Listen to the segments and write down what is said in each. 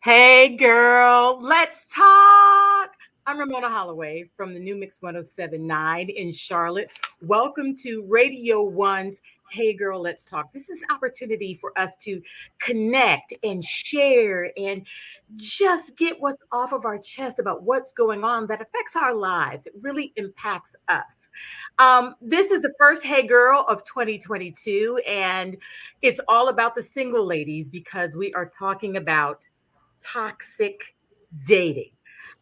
Hey, girl, let's talk. I'm Ramona Holloway from the New Mix 1079 in Charlotte. Welcome to Radio One's Hey, Girl, Let's Talk. This is an opportunity for us to connect and share and just get what's off of our chest about what's going on that affects our lives. It really impacts us. This is the first Hey Girl of 2022, and it's all about the single ladies because we are talking about toxic dating.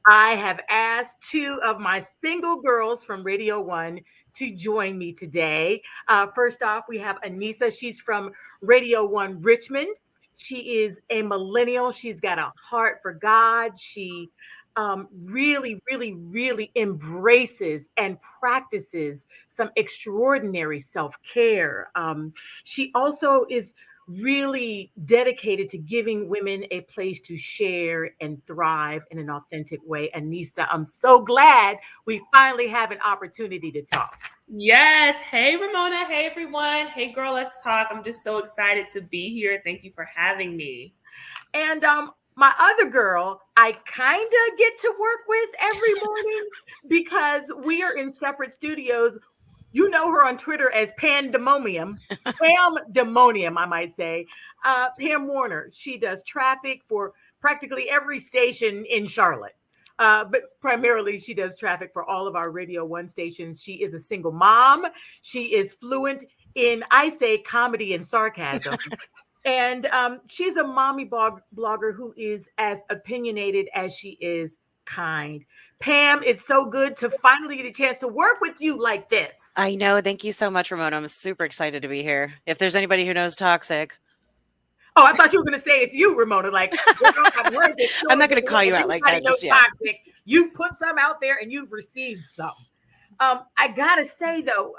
I have asked two of my single girls from Radio One to join me today. First off, we have Anissa. She's from Radio One Richmond. She is a millennial. She's got a heart for God. She really embraces and practices some extraordinary self care. She also is really dedicated to giving women a place to share and thrive in an authentic way. Anissa, I'm so glad we finally have an opportunity to talk. Yes. Hey, Ramona. Hey, everyone. Hey, girl, let's talk. I'm just so excited to be here. Thank you for having me. And my other girl, I kind of get to work with every morning because we are in separate studios. You know her on Twitter as Pandemonium, Pandemonium, I might say. Pam Warner. She does traffic for practically every station in Charlotte. But primarily, she does traffic for all of our Radio One stations. She is a single mom. She is fluent in, I say, comedy and sarcasm. And she's a mommy blogger who is as opinionated as she is kind. Pam, it's so good to finally get a chance to work with you like this. I know. Thank you so much, Ramona. I'm super excited to be here. If there's anybody who knows toxic. Oh, I thought you were going to say it's you, Ramona. Like, I'm not going to call you out like that just yet. Toxic. You've put some out there and you've received some. I got to say, though,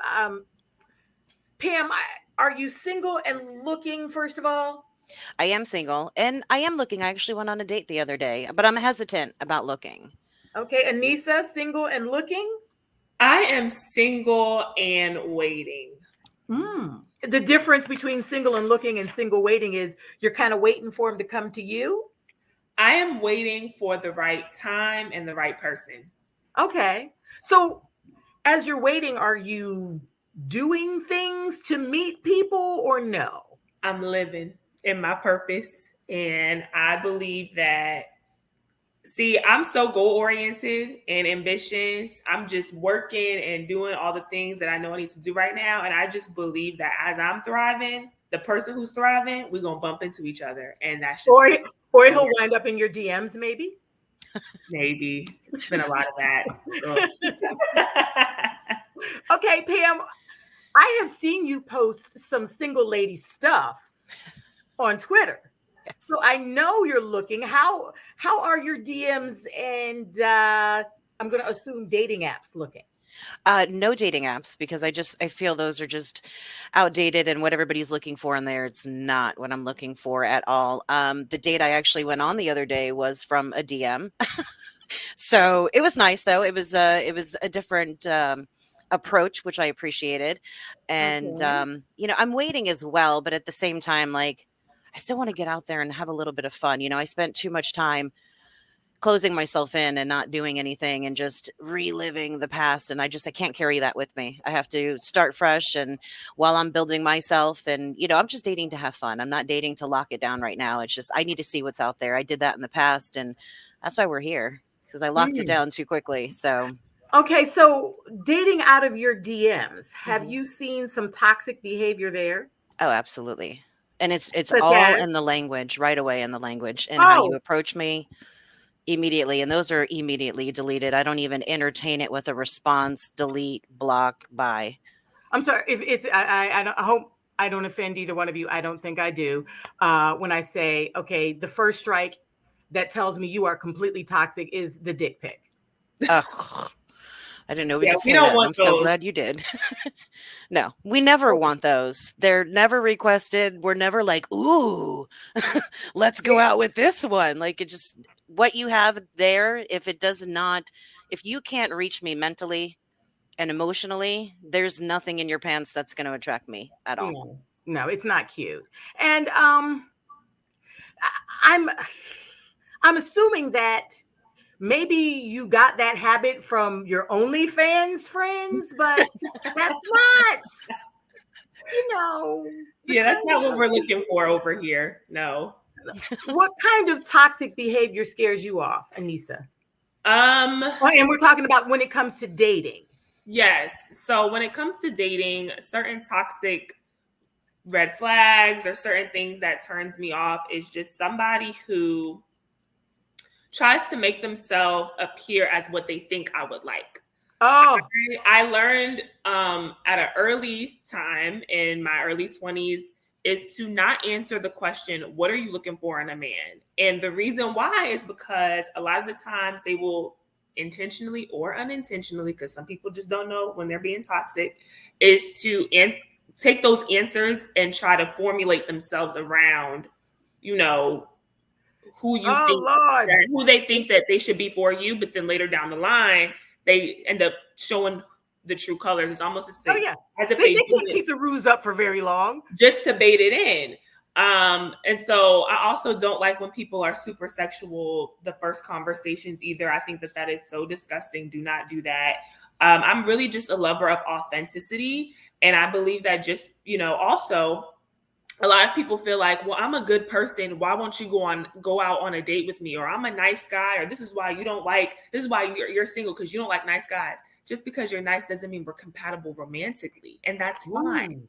Pam, are you single and looking, first of all? I am single and I am looking. I actually went on a date the other day, but I'm hesitant about looking. Okay, Anissa, single and looking? I am single and waiting. The difference between single and looking and single waiting is you're kind of waiting for him to come to you? I am waiting for the right time and the right person. Okay. So as you're waiting, are you doing things to meet people or no? I'm living in my purpose. And I believe that, see, I'm so goal-oriented and ambitious. I'm just working and doing all the things that I know I need to do right now. And I just believe that as I'm thriving, the person who's thriving, we're going to bump into each other. And that's just... Or he'll wind up in your DMs, maybe? Maybe. It's been a lot of that. Okay, Pam, I have seen you post some single lady stuff on Twitter. Yes. So I know you're looking. How are your DMs and I'm going to assume dating apps looking? No dating apps because I feel those are just outdated and what everybody's looking for in there. It's not what I'm looking for at all. The date I actually went on the other day was from a DM. So it was nice though. It was a different approach, which I appreciated. And, I'm waiting as well, but at the same time, like, I still want to get out there and have a little bit of fun. I spent too much time closing myself in and not doing anything and just reliving the past. And I can't carry that with me. I have to start fresh. And while I'm building myself and, I'm just dating to have fun. I'm not dating to lock it down right now. It's just, I need to see what's out there. I did that in the past. And that's why we're here because I locked it down too quickly. So. Okay. So dating out of your DMs, have you seen some toxic behavior there? Oh, absolutely. And it's all in the language, right away in the language and how you approach me immediately. And those are immediately deleted. I don't even entertain it with a response, delete, block, bye. I'm sorry if it's, I hope I don't offend either one of you. I don't think I do. When I say, okay, the first strike that tells me you are completely toxic is the dick pic. I didn't know we could say that. I'm so glad you did. No, we never want those. They're never requested. We're never like, ooh, let's go out with this one. Like it just, what you have there, if you can't reach me mentally and emotionally, there's nothing in your pants that's going to attract me at all. No, it's not cute. And I'm assuming that maybe you got that habit from your OnlyFans friends, but that's not, Yeah, that's not what we're looking for over here. No. What kind of toxic behavior scares you off, Anissa? And we're talking about when it comes to dating. Yes. So when it comes to dating, certain toxic red flags or certain things that turns me off is just somebody who tries to make themselves appear as what they think I would like. Oh, I learned at an early time in my early 20s is to not answer the question, what are you looking for in a man? And the reason why is because a lot of the times they will intentionally or unintentionally, because some people just don't know when they're being toxic, is to take those answers and try to formulate themselves around, who you think, who they think that they should be for you. But then later down the line, they end up showing the true colors. It's almost as if they can't keep the ruse up for very long, just to bait it in. And so I also don't like when people are super sexual the first conversations either. I think that is so disgusting. Do not do that. I'm really just a lover of authenticity. And I believe that just, also a lot of people feel like, well, I'm a good person. Why won't you go out on a date with me? Or I'm a nice guy. Or this is why you're single, because you don't like nice guys. Just because you're nice doesn't mean we're compatible romantically. And that's fine.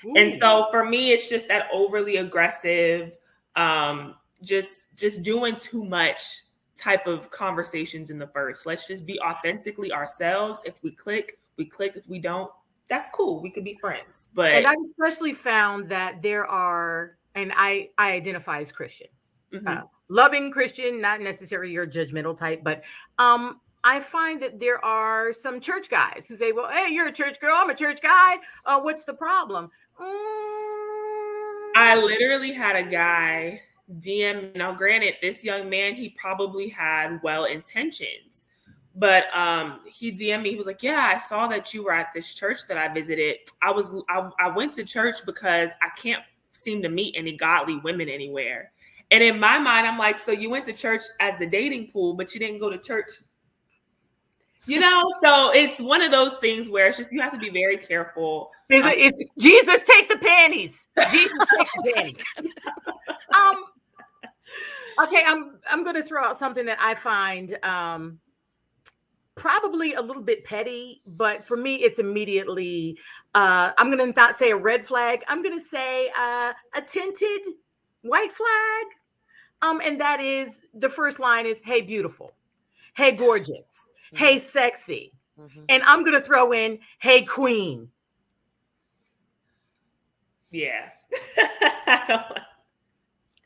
Ooh. And so for me, it's just that overly aggressive, just doing too much type of conversations in the first. Let's just be authentically ourselves. If we click, we click. If we don't, that's cool. We could be friends. And I've especially found that there are, and I identify as Christian, loving Christian, not necessarily your judgmental type, but I find that there are some church guys who say, well, hey, you're a church girl, I'm a church guy. What's the problem? I literally had a guy DM. Now, granted, this young man, he probably had well intentions, but he DM'd me. He was like, yeah, I saw that you were at this church that I visited. I went to church because I can't seem to meet any godly women anywhere. And in my mind, I'm like, so you went to church as the dating pool, but you didn't go to church. So it's one of those things where it's just, you have to be very careful. It's Jesus, take the panties. Jesus, take the panties. Okay, I'm going to throw out something that I find probably a little bit petty, but for me, it's immediately, I'm going to not say a red flag. I'm going to say a tinted white flag. And that is, the first line is, hey, beautiful. Hey, gorgeous. Mm-hmm. Hey, sexy. Mm-hmm. And I'm going to throw in, hey, queen. Yeah.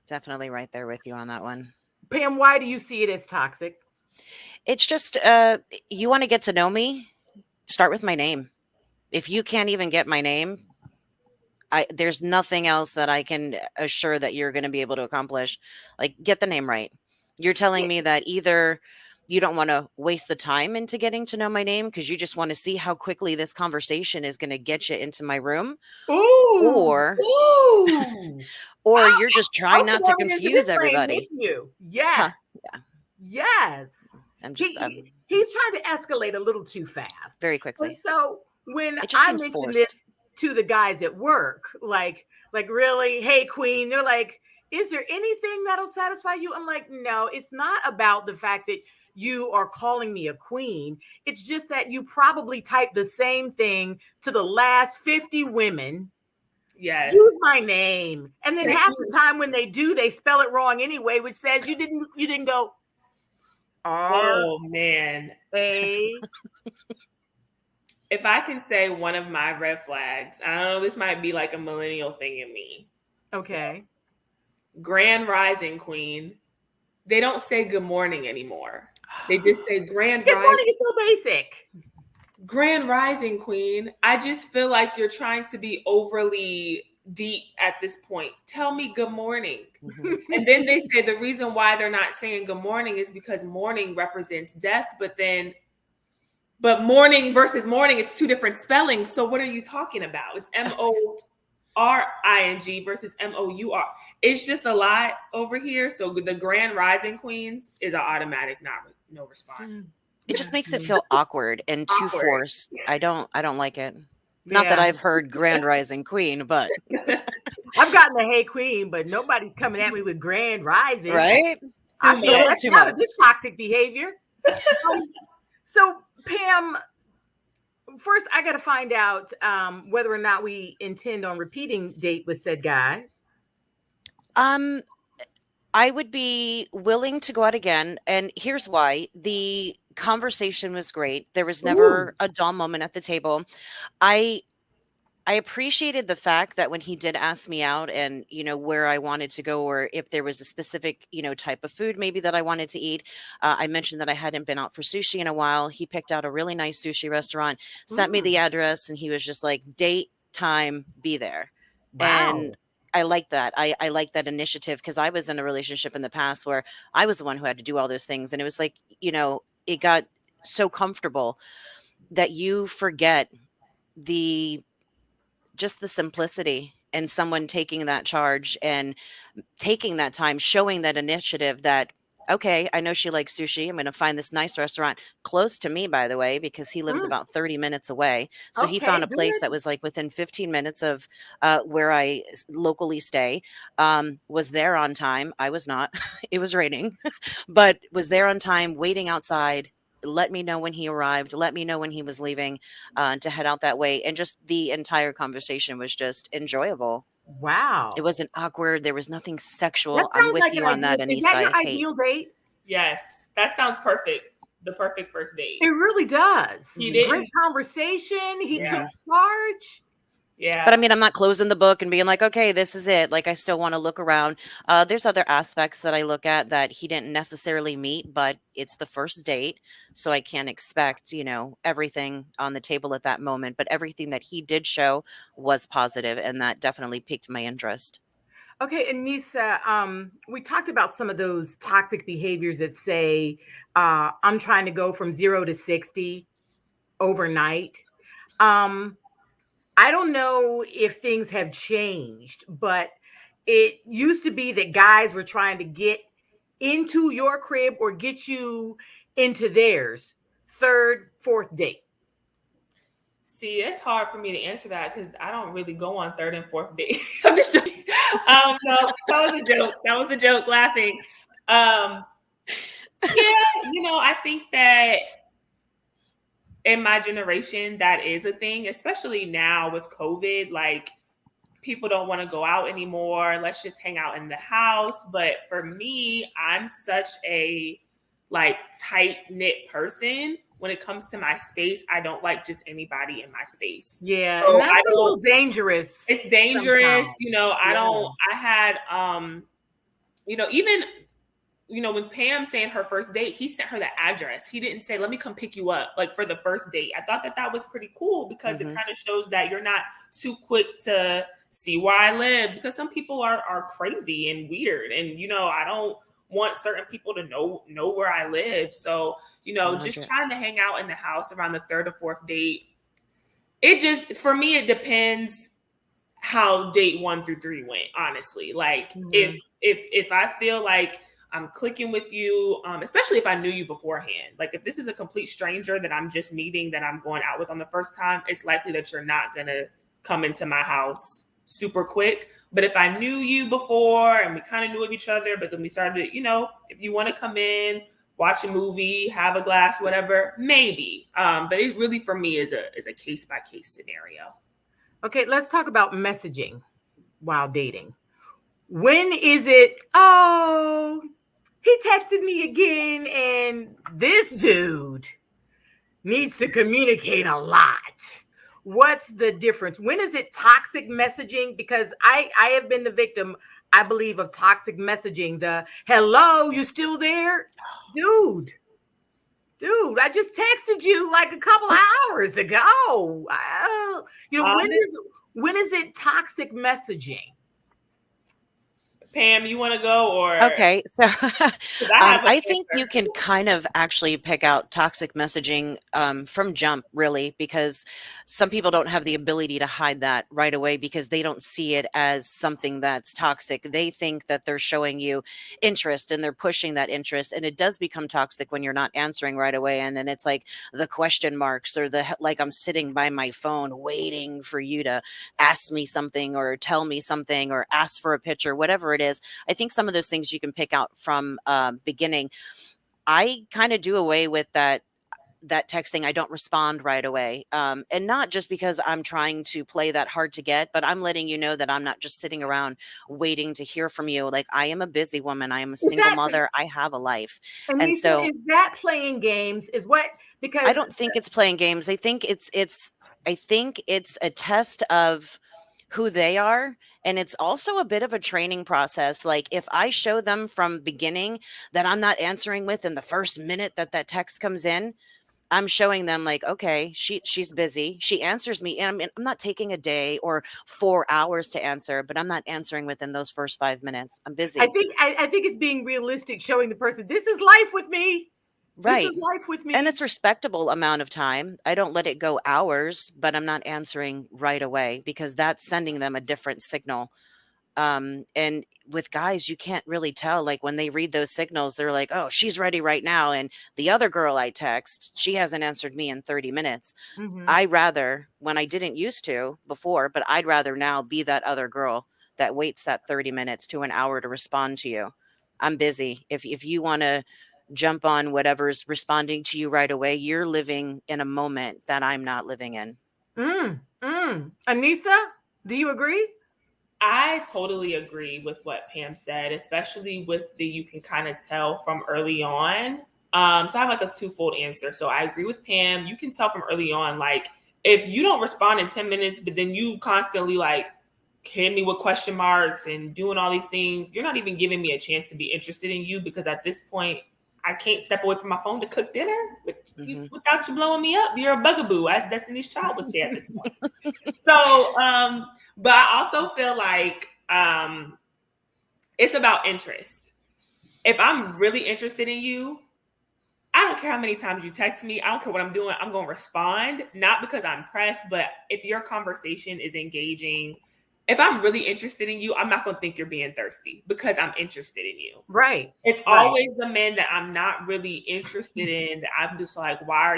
Definitely right there with you on that one. Pam, why do you see it as toxic? It's just, you want to get to know me? Start with my name. If you can't even get my name, there's nothing else that I can assure that you're going to be able to accomplish. Like, get the name right. You're telling me that either you don't want to waste the time into getting to know my name because you just want to see how quickly this conversation is going to get you into my room. Ooh, or you're just trying not to confuse everybody. Yes. Huh. Yeah. Yes. I'm just he's trying to escalate a little too fast. Very quickly. And so when I mention this to the guys at work, like really, hey queen, they're like, is there anything that'll satisfy you? I'm like, no, it's not about the fact that you are calling me a queen. It's just that you probably typed the same thing to the last 50 women. Yes. Use my name. And then half the time when they do, they spell it wrong anyway, which says you didn't go Oh man. A. If I can say one of my red flags, I don't know, this might be like a millennial thing in me. Okay. So, Grand Rising Queen. They don't say good morning anymore. They just say Grand Rising. Good morning is so basic. Grand Rising Queen. I just feel like you're trying to be overly deep at this point. Tell me good morning. Mm-hmm. And then they say the reason why they're not saying good morning is because morning represents death, but morning versus morning, it's two different spellings. So what are you talking about? It's MORING versus MOUR. it's just a lot over here. So the Grand Rising Queens is an automatic no response. It just makes it feel awkward and too Awkward. forced. Yeah. I don't like it. Not that I've heard Grand Rising Queen, but I've gotten a hey queen, but nobody's coming at me with Grand Rising. right? I feel much. that's Too not much. this toxic behavior. So Pam, first I got to find out whether or not we intend on repeating date with said guy. I would be willing to go out again, and here's why. The conversation was great. There was never a dull moment at the table. I appreciated the fact that when he did ask me out and, where I wanted to go, or if there was a specific, type of food maybe that I wanted to eat. I mentioned that I hadn't been out for sushi in a while. He picked out a really nice sushi restaurant, sent me the address, and he was just like, date, time, be there. Wow. And I like that. I like that initiative, because I was in a relationship in the past where I was the one who had to do all those things. And it was like, it got so comfortable that you forget just the simplicity and someone taking that charge and taking that time, showing that initiative that, okay, I know she likes sushi. I'm going to find this nice restaurant close to me, by the way, because he lives about 30 minutes away. So he found a place that was like within 15 minutes of where I locally stay, was there on time. I was not. It was raining, but was there on time, waiting outside. Let me know when he arrived. Let me know when he was leaving to head out that way. And just the entire conversation was just enjoyable. Wow. It wasn't awkward. There was nothing sexual. I'm with you on that, Anissa. Is that your ideal date? Yes, that sounds perfect. The perfect first date. It really does. He did. Great conversation. He took charge. Yeah. But I mean, I'm not closing the book and being like, okay, this is it. Like, I still want to look around. There's other aspects that I look at that he didn't necessarily meet, but it's the first date. So I can't expect, everything on the table at that moment. But everything that he did show was positive, and that definitely piqued my interest. Okay, Anissa, we talked about some of those toxic behaviors that say, I'm trying to go from 0 to 60 overnight. I don't know if things have changed, but it used to be that guys were trying to get into your crib or get you into theirs, third, fourth date. See, it's hard for me to answer that because I don't really go on third and fourth date. I'm just joking. No, that was a joke. That was a joke, laughing. I think that in my generation, that is a thing, especially now with COVID. Like, people don't want to go out anymore. Let's just hang out in the house. But for me, I'm such a tight-knit person. When it comes to my space, I don't like just anybody in my space. Yeah, so that's a little dangerous. It's dangerous. I had, even, when Pam saying her first date, he sent her the address. He didn't say, let me come pick you up, for the first date. I thought that was pretty cool because it kind of shows that you're not too quick to see where I live, because some people are crazy and weird. And, I don't want certain people to know where I live. So, just trying to hang out in the house around the third or fourth date. For me, it depends how date 1 through 3 went, honestly. If I feel like I'm clicking with you, especially if I knew you beforehand. Like, if this is a complete stranger that I'm just meeting, that I'm going out with on the first time, it's likely that you're not going to come into my house super quick. But if I knew you before and we kind of knew of each other, but then we started, if you want to come in, watch a movie, have a glass, whatever, maybe. But it really, for me, is a case-by-case scenario. Okay, let's talk about messaging while dating. When is it, oh, he texted me again, and this dude needs to communicate a lot? What's the difference? When is it toxic messaging? Because I have been the victim, I believe, of toxic messaging. The hello, you still there? Dude, I just texted you like a couple hours ago. When is it toxic messaging? Pam, you want to go or? Okay, so I have an I think answer. you can kind of actually pick out toxic messaging from jump, really, because some people don't have the ability to hide that right away because they don't see it as something that's toxic. They think that they're showing you interest and they're pushing that interest, and it does become toxic when you're not answering right away. And then it's like the question marks or like I'm sitting by my phone waiting for you to ask me something or tell me something or ask for a picture, whatever it is. I think some of those things you can pick out from beginning. I kind of do away with that texting. I don't respond right away. And not just because I'm trying to play that hard to get, but I'm letting you know that I'm not just sitting around waiting to hear from you. Like, I am a busy woman. I am a single Exactly. mother. I have a life. And And Lisa, so is that playing games? Is what I because don't think it's playing games. I think it's a test of who they are, and it's also a bit of a training process. Like, if I show them from beginning that I'm not answering within the first minute that that text comes in, I'm showing them like, okay, she's busy. She answers me, and I'm not taking a day or 4 hours to answer, but I'm not answering within those first 5 minutes. I'm busy. I think it's being realistic, showing the person this is life with me. This Right. is life with And me. it's respectable amount of time. I don't let it go hours, but I'm not answering right away because that's sending them a different signal. And with guys, you can't really tell. Like, when they read those signals, they're like, oh, she's ready right now. And the other girl I text, she hasn't answered me in 30 minutes. Mhm. I rather, when I didn't used to before, but I'd rather now be that other girl that waits that 30 minutes to an hour to respond to you. I'm busy. If you want to jump on whatever's responding to you right away, you're living in a moment that I'm not living in. Anissa, do you agree? I totally agree with what Pam said, especially with the you can kind of tell from early on. So I have like a twofold answer. So I agree with Pam. You can tell from early on, like if you don't respond in 10 minutes, but then you constantly like hit me with question marks and doing all these things, you're not even giving me a chance to be interested in you because at this point, I can't step away from my phone to cook dinner Hmm. without you blowing me up. You're a bugaboo, as Destiny's Child would say at this point. So, but I also feel like it's about interest. If I'm really interested in you, I don't care how many times you text me. I don't care what I'm doing. I'm going to respond, not because I'm pressed, but if your conversation is engaging, if I'm really interested in you, I'm not going to think you're being thirsty because I'm interested in you. Right. It's Right. always the men that I'm not really interested in. That I'm just like, why are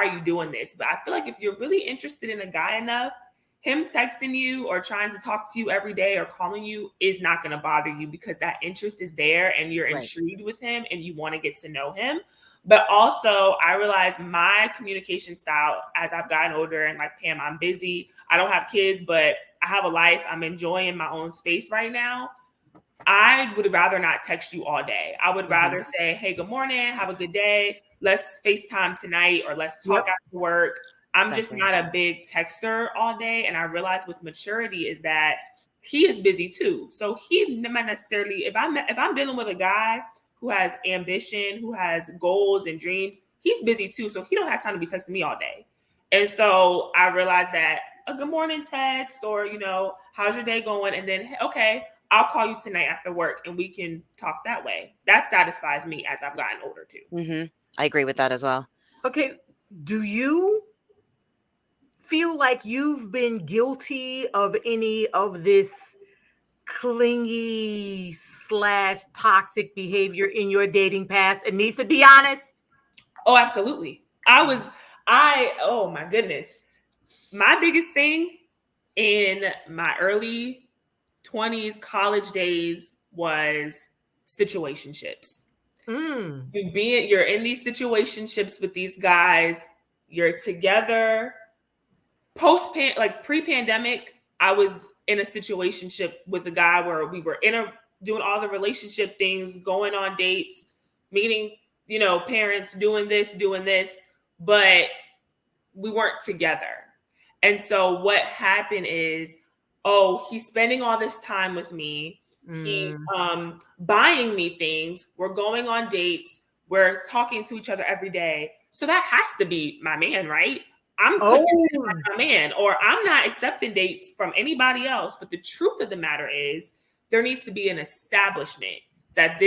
you doing this? But I feel like if you're really interested in a guy enough, him texting you or trying to talk to you every day or calling you is not going to bother you because that interest is there and you're Right. intrigued with him and you want to get to know him. But also, I realize my communication style as I've gotten older and like Pam, I'm busy. I don't have kids, but I have a life. I'm enjoying my own space right now. I would rather not text you all day. I would rather say, hey, good morning, have a good day. Let's FaceTime tonight or let's talk Yep. after work. I'm just Exactly. not a big texter all day. And I realize with maturity is that he is busy too. So he might necessarily, if I'm dealing with a guy who has ambition, who has goals and dreams, he's busy too. So he don't have time to be texting me all day. And so I realized that a good morning text or, how's your day going? And then, okay, I'll call you tonight after work and we can talk that way. That satisfies me as I've gotten older too. I agree with that as well. Okay. Do you feel like you've been guilty of any of this clingy / toxic behavior in your dating past? Anissa, be honest. Oh, absolutely. Oh my goodness. My biggest thing in my early 20s, college days was situationships. Mm. You're in these situationships with these guys, you're together. Pre-pandemic, I was in a situationship with a guy where we were doing all the relationship things, going on dates, meeting, parents, doing this, but we weren't together. And so what happened is, oh, he's spending all this time with me. He's buying me things. We're going on dates. We're talking to each other every day. So that has to be my man, right? I'm putting him as my man, or I'm not accepting dates from anybody else. But the truth of the matter is, there needs to be an establishment that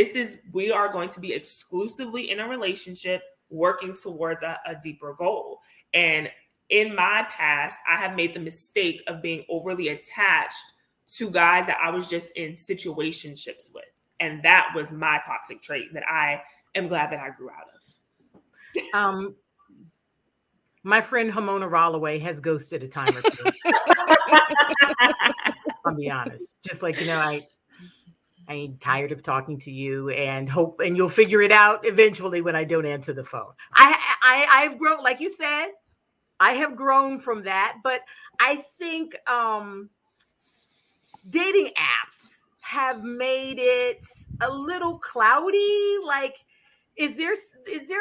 we are going to be exclusively in a relationship working towards a deeper goal. And in my past, I have made the mistake of being overly attached to guys that I was just in situationships with. And that was my toxic trait that I am glad that I grew out of. My friend Ramona Holloway has ghosted a time or two. I'll be honest. Just like, I'm tired of talking to you and hope, and you'll figure it out eventually when I don't answer the phone. I've grown, like you said, I have grown from that, but I think dating apps have made it a little cloudy. Like, is there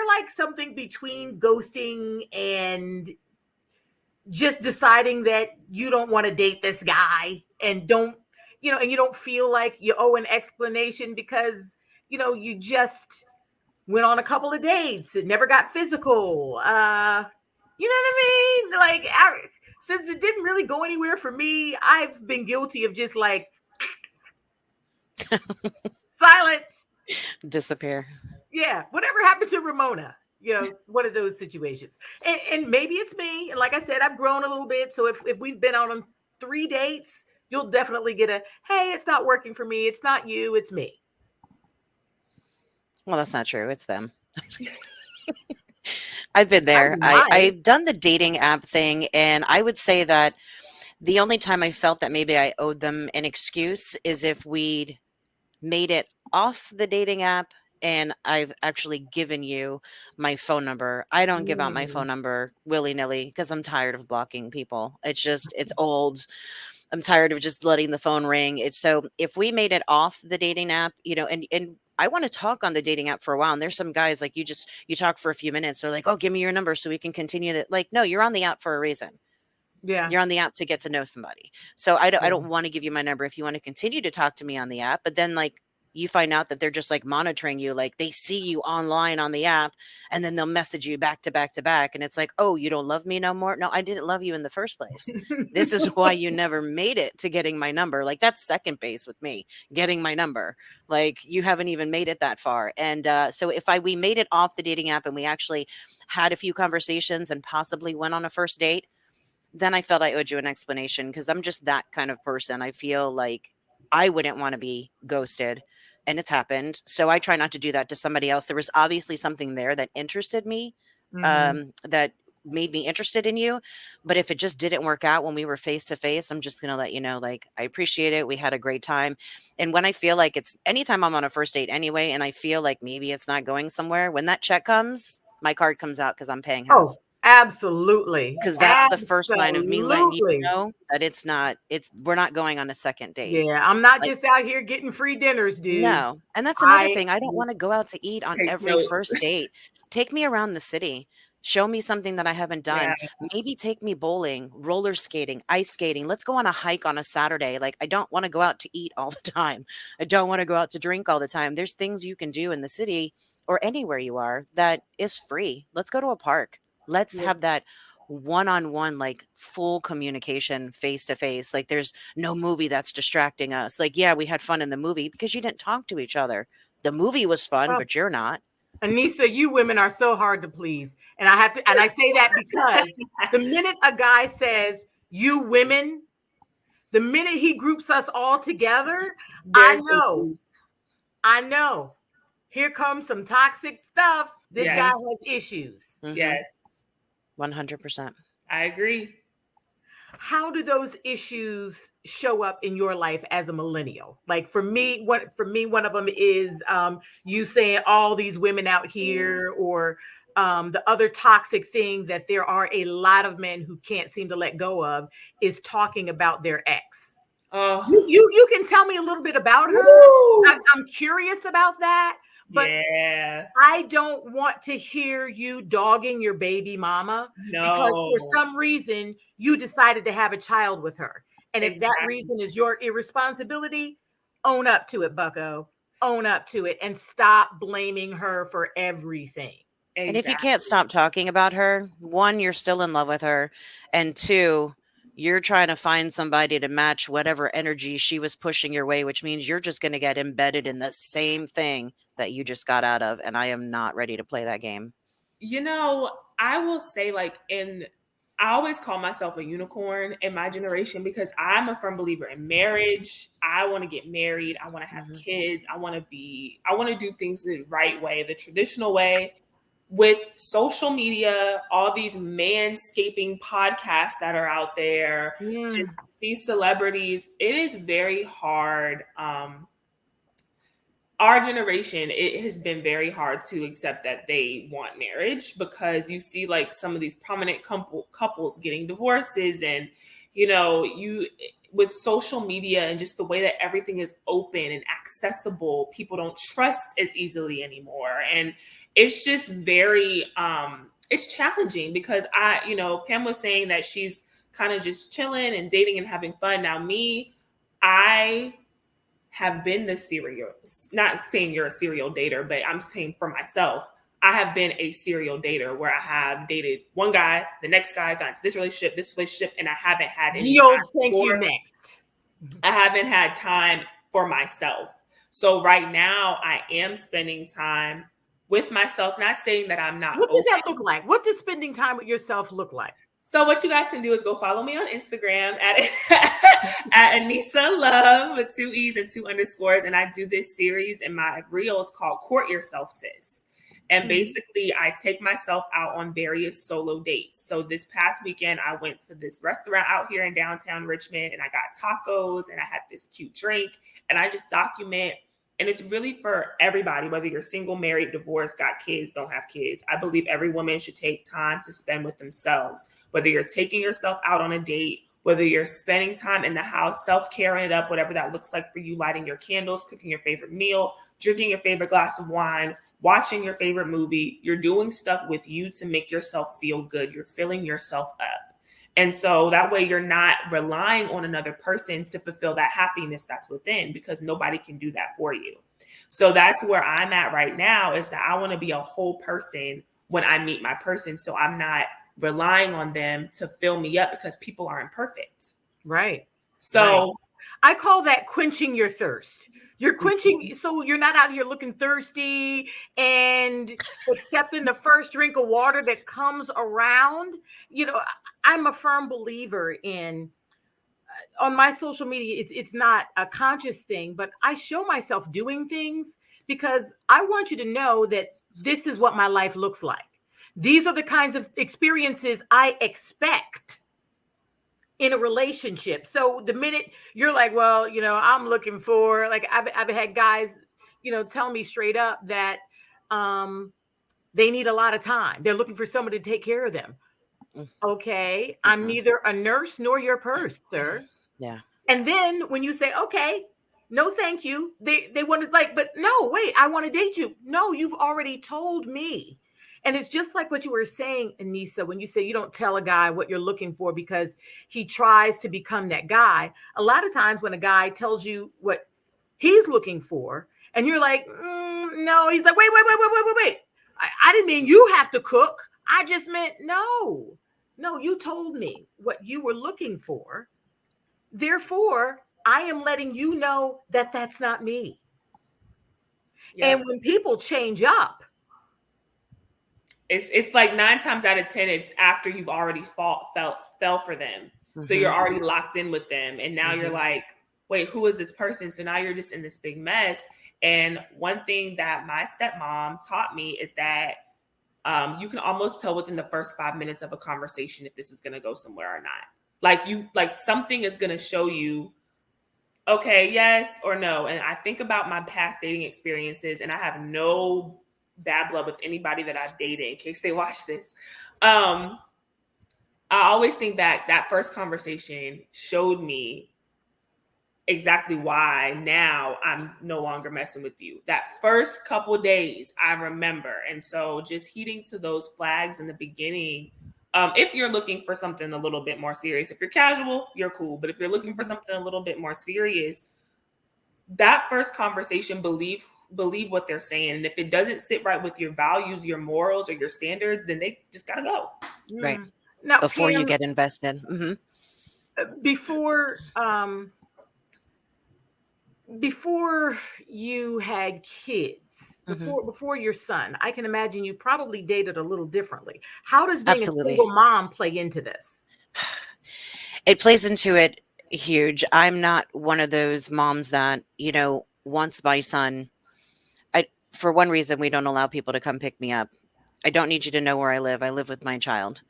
like something between ghosting and just deciding that you don't want to date this guy and don't, and you don't feel like you owe an explanation because, you just went on a couple of dates. It never got physical. You know what I mean? Like, since it didn't really go anywhere for me, I've been guilty of just like silence. Disappear. Yeah. Whatever happened to Ramona? One of those situations. And maybe it's me. And like I said, I've grown a little bit. So if we've been on 3 dates, you'll definitely get a, hey, it's not working for me. It's not you, it's me. Well, that's not true. It's them. I've been there. I've done the dating app thing. And I would say that the only time I felt that maybe I owed them an excuse is if we'd made it off the dating app and I've actually given you my phone number. I don't give out my phone number willy-nilly because I'm tired of blocking people. It's old. I'm tired of just letting the phone ring. So if we made it off the dating app, and I want to talk on the dating app for a while. And there's some guys like you talk for a few minutes. They're like, oh, give me your number so we can continue that. Like, no, you're on the app for a reason. Yeah. You're on the app to get to know somebody. So I don't want to give you my number if you want to continue to talk to me on the app. But then like you find out that they're just like monitoring you, like they see you online on the app and then they'll message you back to back to back. And it's like, oh, you don't love me no more? No, I didn't love you in the first place. This is why you never made it to getting my number. Like that's second base with me, getting my number. Like you haven't even made it that far. And so if we made it off the dating app and we actually had a few conversations and possibly went on a first date, then I felt I owed you an explanation because I'm just that kind of person. I feel like I wouldn't want to be ghosted. And it's happened. So I try not to do that to somebody else. There was obviously something there that interested me, that made me interested in you. But if it just didn't work out when we were face to face, I'm just going to let you know, like, I appreciate it. We had a great time. And when I feel like anytime I'm on a first date anyway, and I feel like maybe it's not going somewhere, when that check comes, my card comes out because I'm paying half. Oh, absolutely. Because that's the first line of me letting you know that we're not going on a second date. Yeah, I'm not just out here getting free dinners, dude. No. And that's another thing. I don't want to go out to eat on every first date. Take me around the city. Show me something that I haven't done. Yeah. Maybe take me bowling, roller skating, ice skating. Let's go on a hike on a Saturday. Like, I don't want to go out to eat all the time. I don't want to go out to drink all the time. There's things you can do in the city or anywhere you are that is free. Let's go to a park. Let's have that one-on-one, like full communication face to face. Like there's no movie that's distracting us. Like, yeah, we had fun in the movie because you didn't talk to each other. The movie was fun, but you're not. Anissa, you women are so hard to please. And I say that because the minute a guy says you women, the minute he groups us all together, I know. Here comes some toxic stuff. This guy has issues. Mm-hmm. Yes. 100%. I agree. How do those issues show up in your life as a millennial? Like for me, one of them is you saying all these women out here, or the other toxic thing that there are a lot of men who can't seem to let go of is talking about their ex. Oh. You can tell me a little bit about her. I'm curious about that. But I don't want to hear you dogging your baby mama because for some reason you decided to have a child with her. And if that reason is your irresponsibility, own up to it, bucko. Own up to it and stop blaming her for everything. And if you can't stop talking about her, 1, you're still in love with her. And 2, You're trying to find somebody to match whatever energy she was pushing your way, which means you're just going to get embedded in the same thing that you just got out of. And I am not ready to play that game. I will say, I always call myself a unicorn in my generation because I'm a firm believer in marriage. I want to get married. I want to have kids. I want to do things the right way, the traditional way. With social media, all these manscaping podcasts that are out there, just see celebrities, it is very hard. Our generation, it has been very hard to accept that they want marriage because you see some of these prominent couples getting divorces, and you with social media and just the way that everything is open and accessible, people don't trust as easily anymore. And it's just very it's challenging because Pam was saying that she's kind of just chilling and dating and having fun. Now I have been not saying you're a serial dater, but I'm saying for myself, I have been a serial dater where I have dated one guy, the next guy got into this relationship, and I haven't had any thank you next. I haven't had time for myself. So right now I am spending time with myself, not saying that I'm not. What does that look like? What does spending time with yourself look like? So what you guys can do is go follow me on Instagram at Anissa Love with 2 E's and 2 underscores. And I do this series in my reels called Court Yourself, Sis. And basically I take myself out on various solo dates. So this past weekend, I went to this restaurant out here in downtown Richmond and I got tacos and I had this cute drink and I just document. And it's really for everybody, whether you're single, married, divorced, got kids, don't have kids. I believe every woman should take time to spend with themselves, whether you're taking yourself out on a date, whether you're spending time in the house, self-caring it up, whatever that looks like for you, lighting your candles, cooking your favorite meal, drinking your favorite glass of wine, watching your favorite movie. You're doing stuff with you to make yourself feel good. You're filling yourself up. And so that way you're not relying on another person to fulfill that happiness that's within, because nobody can do that for you. So that's where I'm at right now, is that I want to be a whole person when I meet my person. So I'm not relying on them to fill me up because people aren't perfect. Right. So I call that quenching your thirst. You're quenching, so you're not out here looking thirsty and accepting the first drink of water that comes around. I'm a firm believer in, on my social media, it's not a conscious thing, but I show myself doing things because I want you to know that this is what my life looks like. These are the kinds of experiences I expect in a relationship. So the minute you're like, well, I'm looking for, I've had guys, tell me straight up that they need a lot of time. They're looking for someone to take care of them. Okay, I'm neither a nurse nor your purse, sir. Yeah. And then when you say, okay, no, thank you, they want to but no, wait, I want to date you. No, you've already told me. And it's just like what you were saying, Anissa, when you say you don't tell a guy what you're looking for because he tries to become that guy. A lot of times when a guy tells you what he's looking for and you're like, no, he's like, wait. I didn't mean you have to cook. I just meant, no, you told me what you were looking for. Therefore, I am letting you know that that's not me. Yeah. And when people change up, it's like 9 times out of 10, it's after you've already fell for them. Mm-hmm. So you're already locked in with them. And now you're like, wait, who is this person? So now you're just in this big mess. And one thing that my stepmom taught me is that you can almost tell within the first 5 minutes of a conversation if this is going to go somewhere or not. Like something is going to show you, okay, yes or no. And I think about my past dating experiences, and I have no bad blood with anybody that I've dated in case they watch this. I always think back, that first conversation showed me exactly why now I'm no longer messing with you. That first couple of days I remember. And so just heeding to those flags in the beginning. If you're looking for something a little bit more serious, if you're casual, you're cool. But if you're looking for something a little bit more serious, that first conversation, believe what they're saying. And if it doesn't sit right with your values, your morals, or your standards, then they just gotta go. Right. Now, before Pam, you get invested. before before you had kids, Hmm. before your son, I can imagine you probably dated a little differently. How does being a Absolutely. single mom play into this? It plays into it huge. I'm not one of those moms that, wants my son. For one reason, we don't allow people to come pick me up. I don't need you to know where I live. I live with my child.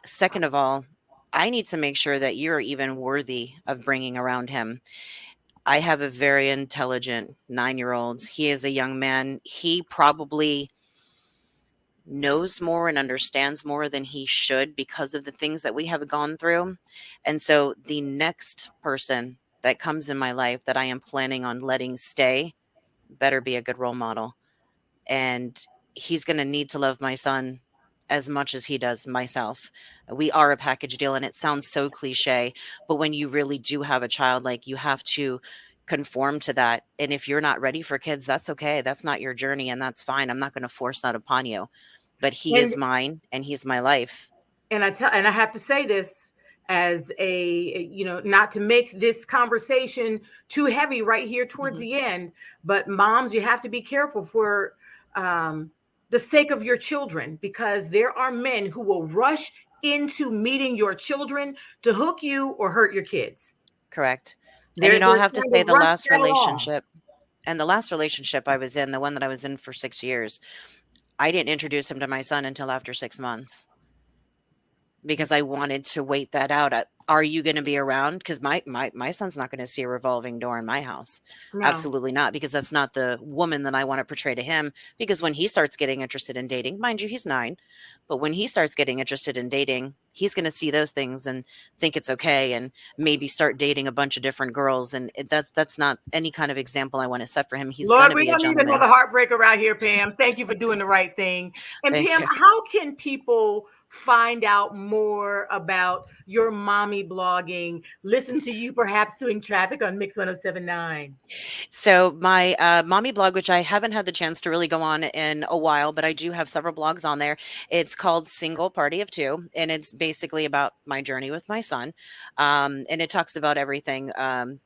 Second of all, I need to make sure that you're even worthy of bringing around him. I have a very intelligent 9-year-old. He is a young man. He probably knows more and understands more than he should because of the things that we have gone through. And so the next person that comes in my life that I am planning on letting stay better be a good role model. And he's going to need to love my son as much as he does myself. We are a package deal, and it sounds so cliche, but when you really do have a child, like, you have to conform to that. And if you're not ready for kids, that's okay. That's not your journey, and that's fine. I'm not going to force that upon you. But he And is mine, and he's my life. and I have to say this as a, not to make this conversation too heavy right here towards Mhm. the end, but moms, you have to be careful for the sake of your children, because there are men who will rush into meeting your children to hook you or hurt your kids. Correct. And They're I have to trying say, to the rush last that along. relationship and the last relationship I was in, the one that I was in for 6 years, I didn't introduce him to my son until after 6 months, because I wanted to wait that out. Are you going to be around? Because my son's not going to see a revolving door in my house. No. Absolutely not, because that's not the woman that I want to portray to him. Because when he starts getting interested in dating, mind you, he's 9, but when he starts getting interested in dating, he's going to see those things and think it's okay, and maybe start dating a bunch of different girls. And that's not any kind of example I want to set for him. He's going Lord, to we be a don't need gentleman. another heartbreaker out here, Pam. Thank you for doing the right thing. And Thank Pam, you. how can people find out more about your mommy blogging? Listen to you perhaps doing traffic on Mix 1079. So my mommy blog, which I haven't had the chance to really go on in a while, but I do have several blogs on there. It's called Single Party of Two, and it's basically about my journey with my son. And it talks about everything,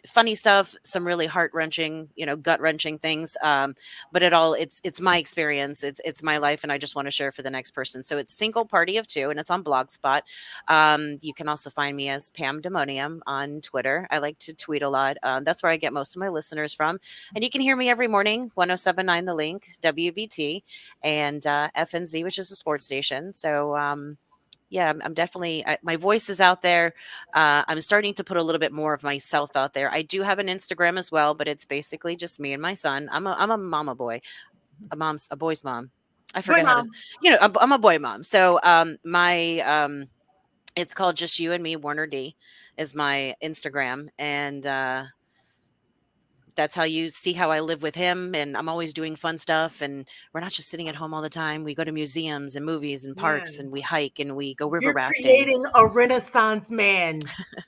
funny stuff, some really heart wrenching, gut wrenching things. But it's my experience. It's my life, and I just want to share for the next person. So it's Single Party of Two, and it's on Blogspot. You can also find me as Pam Demonium on Twitter. I like to tweet a lot. That's where I get most of my listeners from. And you can hear me every morning, 1079 The Link, WBT, and FNZ, which is a sports station. So, yeah, I'm definitely, my voice is out there. I'm starting to put a little bit more of myself out there. I do have an Instagram as well, but it's basically just me and my son. I'm a mama boy, a boy's mom. I Boy, forget how to, mom. I'm a boy mom. So, it's called Just You and Me. Warner D is my Instagram, and that's how you see how I live with him. And I'm always doing fun stuff, and we're not just sitting at home all the time. We go to museums and movies and Yeah. parks, and we hike and we go river You're rafting. creating a Renaissance man.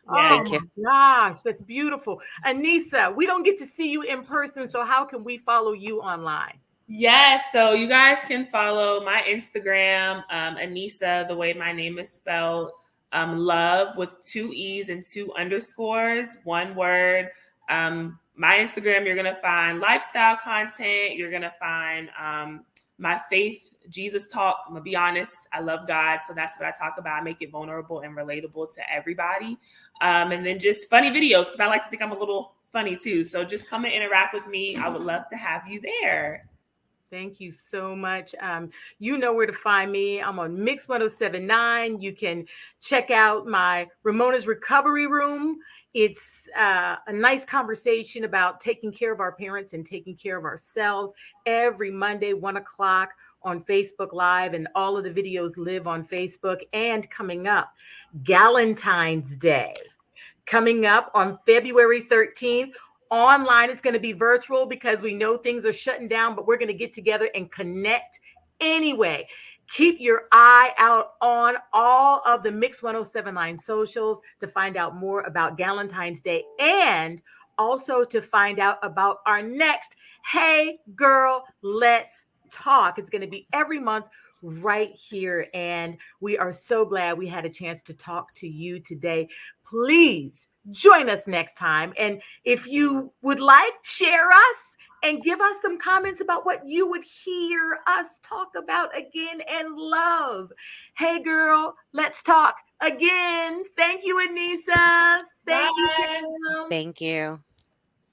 Oh Thank Yes. you. my gosh, that's beautiful. Anissa, we don't get to see you in person, so how can we follow you online? Yes, so you guys can follow my Instagram, Anissa, the way my name is spelled, love with 2 E's and 2 underscores, one word. My Instagram, you're gonna find lifestyle content. You're gonna find my faith, Jesus talk. I'm gonna be honest, I love God, so that's what I talk about. I make it vulnerable and relatable to everybody, and then just funny videos, because I like to think I'm a little funny too. So just come and interact with me. I would love to have you there. Thank you so much. You know where to find me. I'm on Mix 1079. You can check out my Ramona's Recovery Room. It's a nice conversation about taking care of our parents and taking care of ourselves every Monday, 1 o'clock on Facebook Live. And all of the videos live on Facebook. And coming up, Galentine's Day. Coming up on February 13th. Online, it's going to be virtual because we know things are shutting down, but we're going to get together and connect anyway. Keep your eye out on all of the Mix 1079 socials to find out more about Galentine's Day, and also to find out about our next Hey Girl, Let's Talk. It's going to be every month right here. And we are so glad we had a chance to talk to you today. Please join us next time. And if you would like, share us and give us some comments about what you would hear us talk about again and love. Hey, girl, let's talk again. Thank you, Anissa. Thank you, Bye. Kim. Thank you.